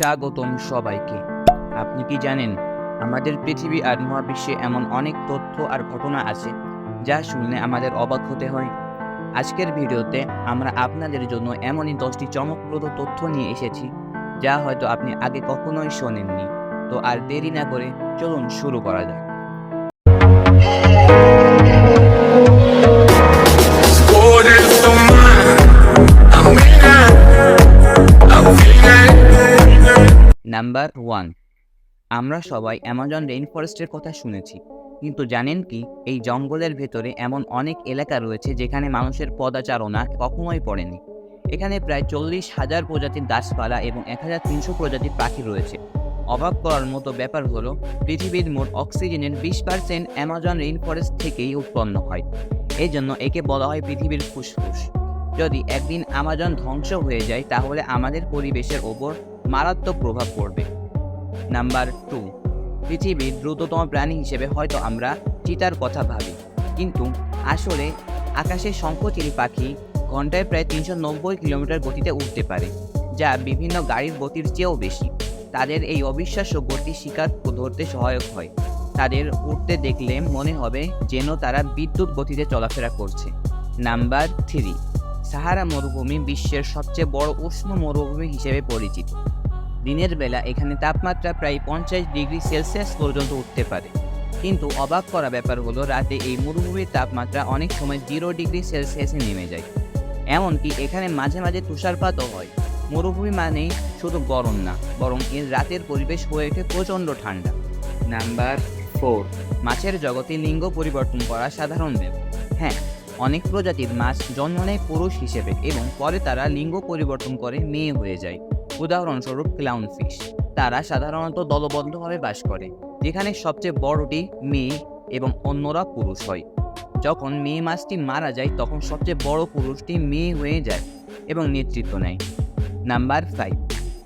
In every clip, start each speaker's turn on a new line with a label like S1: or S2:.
S1: স্বাগতম সবাইকে। আপনি কি জানেন আমাদের পৃথিবী আর মহাবিশ্বে এমন অনেক তথ্য আর ঘটনা আছে যা শুনলে আমাদের অবাক হতে হয়। আজকের ভিডিওতে আমরা আপনাদের জন্য এমনই 10টি চমকপ্রদ তথ্য নিয়ে এসেছি যা হয়তো আপনি আগে কখনোই শোনেননি। তো আর দেরি না করে চলুন শুরু করা যাক। নাম্বার 1, আমরা সবাই অ্যামাজন রেইন ফরেস্টের কথা শুনেছি, কিন্তু জানেন কি এই জঙ্গলের ভেতরে এমন অনেক এলাকা রয়েছে যেখানে মানুষের পদাচারণা কখনোই পড়েনি। এখানে প্রায় 40,000 প্রজাতির গাছপালা এবং 1,300 প্রজাতির পাখি রয়েছে। অবাক করার মতো ব্যাপার হলো পৃথিবীর মোট অক্সিজেনের 20% অ্যামাজন রেইন ফরেস্ট থেকেই উৎপন্ন হয়। এই জন্য একে বলা হয় পৃথিবীর ফুসফুস। যদি একদিন অ্যামাজন ধ্বংস হয়ে যায় তাহলে আমাদের পরিবেশের ওপর মারাত্মক প্রভাব পড়বে। নাম্বার 2, পৃথিবীর দ্রুততম প্রাণী হিসেবে হয়তো আমরা চিতার কথা ভাবি, কিন্তু আসলে আকাশে শঙ্খচিল পাখি ঘন্টায় প্রায় 390 কিলোমিটার গতিতে উঠতে পারে, যা বিভিন্ন গাড়ির গতির চেয়েও বেশি। তাদের এই অবিশ্বাস্য গতি শিকার ধরতে সহায়ক হয়। তাদের উঠতে দেখলে মনে হবে যেন তারা বিদ্যুৎ গতিতে চলাফেরা করছে। নাম্বার 3, সাহারা মরুভূমি বিশ্বের সবচেয়ে বড় উষ্ণ মরুভূমি হিসেবে পরিচিত। দিনের বেলা এখানে তাপমাত্রা প্রায় 50 ডিগ্রি সেলসিয়াস পর্যন্ত উঠতে পারে, কিন্তু অবাক করা ব্যাপার হলো রাতে এই মরুভূমির তাপমাত্রা অনেক সময় 0 ডিগ্রি সেলসিয়াসে নেমে যায়। এমনকি এখানে মাঝে মাঝে তুষারপাতও হয়। মরুভূমি মানেই শুধু গরম না, বরং এর রাতের পরিবেশ হয়ে ওঠে প্রচণ্ড ঠান্ডা। নাম্বার 4, মাছের জগতে লিঙ্গ পরিবর্তন করা সাধারণ ব্যাপার। হ্যাঁ, অনেক প্রজাতির মাছ জন্ম নেয় পুরুষ হিসেবে এবং পরে তারা লিঙ্গ পরিবর্তন করে মেয়ে হয়ে যায়। উদাহরণস্বরূপ ক্লাউনফিশ। তারা সাধারণত দলবদ্ধভাবে বাস করে, যেখানে সবচেয়ে বড়টি মেয়ে এবং অন্যরা পুরুষ হয়। যখন মেয়ে মাছটি মারা যায় তখন সবচেয়ে বড় পুরুষটি মেয়ে হয়ে যায় এবং নেতৃত্ব নেয়। নাম্বার 5,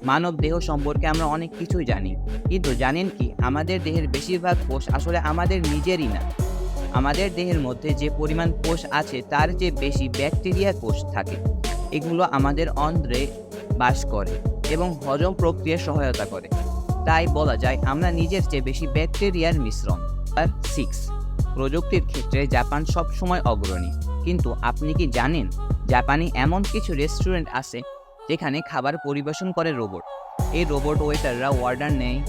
S1: মানব দেহ সম্পর্কে আমরা অনেক কিছুই জানি, কিন্তু জানেন কি আমাদের দেহের বেশিরভাগ কোষ আসলে আমাদের নিজেরই না। আমাদের দেহের মধ্যে যে পরিমাণ কোষ আছে তার চেয়ে বেশি ব্যাকটেরিয়া কোষ থাকে। এগুলো আমাদের অন্ত্রে বাস করে এবং হজম প্রক্রিয়ায় সহায়তা করে। তাই বলা যায় আমরা নিজের চেয়ে বেশি ব্যাকটেরিয়ার মিশ্রণ। আর 6, প্রযুক্তির ক্ষেত্রে জাপান সবসময় অগ্রণী, কিন্তু আপনি কি জানেন জাপানে এমন কিছু রেস্টুরেন্ট আছে যেখানে খাবার পরিবেশন করে রোবট। এই রোবট ওয়েটাররা অর্ডার নেয়,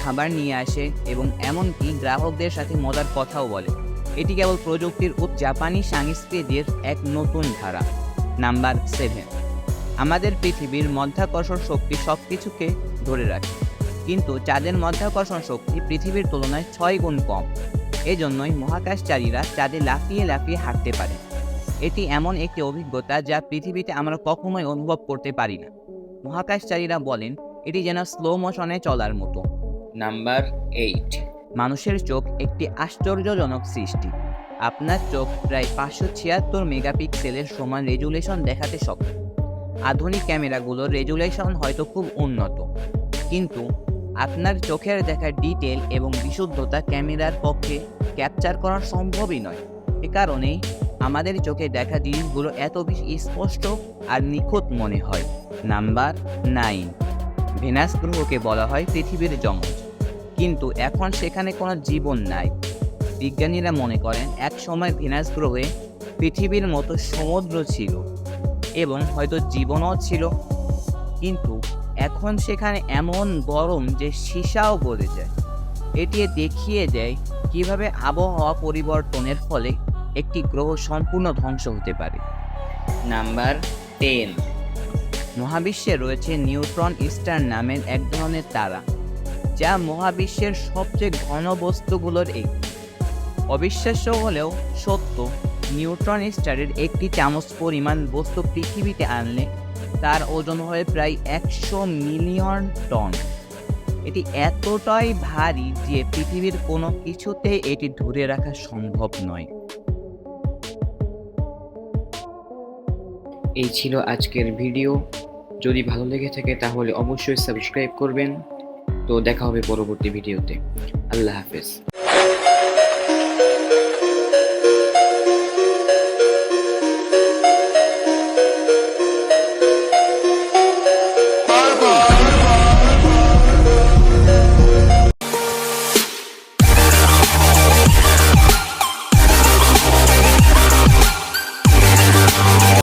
S1: খাবার নিয়ে আসে এবং এমনকি গ্রাহকদের সাথে মজার কথাও বলে। এটি কেবল প্রযুক্তির জাপানি সংস্কৃতির এক নতুন ধারা। নাম্বার 7, আমাদের পৃথিবীর মাধ্যাকর্ষণ শক্তি সবকিছুকে ধরে রাখে, কিন্তু চাঁদের মাধ্যাকর্ষণ শক্তি পৃথিবীর তুলনায় 6 গুণ কম। এজন্যই মহাকাশচারীরা চাঁদে লাফিয়ে লাফিয়ে হাঁটতে পারে। এটি এমন একটি অভিজ্ঞতা যা পৃথিবীতে আমরা কখনোই অনুভব করতে পারি না। মহাকাশচারীরা বলেন এটি যেন স্লো মোশনে চলার মতো। নাম্বার 8, মানুষের চোখ একটি আশ্চর্যজনক সৃষ্টি। আপনার চোখ প্রায় 576 মেগাপিক্সেলের সমান রেজুলেশন দেখাতে সক্ষম। আধুনিক ক্যামেরাগুলোর রেজুলেশন হয়তো খুব উন্নত, কিন্তু আপনার চোখের দেখা ডিটেল এবং বিশুদ্ধতা ক্যামেরার পক্ষে ক্যাপচার করা সম্ভবই নয়। এ কারণেই আমাদের চোখে দেখা জিনিসগুলো এত বেশি স্পষ্ট আর নিখুঁত মনে হয়। নাম্বার 9, ভেনাস গ্রহকে বলা হয় পৃথিবীর যমজ, কিন্তু এখন সেখানে কোনো জীবন নাই। বিজ্ঞানীরা মনে করেন এক সময় ভেনাস গ্রহে পৃথিবীর মতো সমুদ্র ছিল এবং হয়তো জীবনও ছিল, কিন্তু এখন সেখানে এমন গরম যে সীসাও গলে যায়। এটি দেখিয়ে দেয় কিভাবে আবহাওয়া পরিবর্তনের ফলে একটি গ্রহ সম্পূর্ণ ধ্বংস হতে পারে। নাম্বার 10, মহাবিশ্বে রয়েছে নিউট্রন স্টার নামের এক ধরনের তারা, যা মহাবিশ্বের সবচেয়ে ঘন বস্তুগুলোর একটি। অবিশ্বাস্য হলেও সত্য, নিউট্রন স্টারের একটি চামচ পরিমাণ বস্তু পৃথিবীতে আনলে তার ওজন হয় প্রায় 100 মিলিয়ন টন। এটি এতটাই ভারী যে পৃথিবীর কোনো কিছুতে এটি ধরে রাখা সম্ভব নয়। এই ছিল আজকের ভিডিও। যদি ভালো লেগে থাকে তাহলে অবশ্যই সাবস্ক্রাইব করবেন। তো দেখা হবে পরবর্তী ভিডিওতে। আল্লাহ হাফেজ।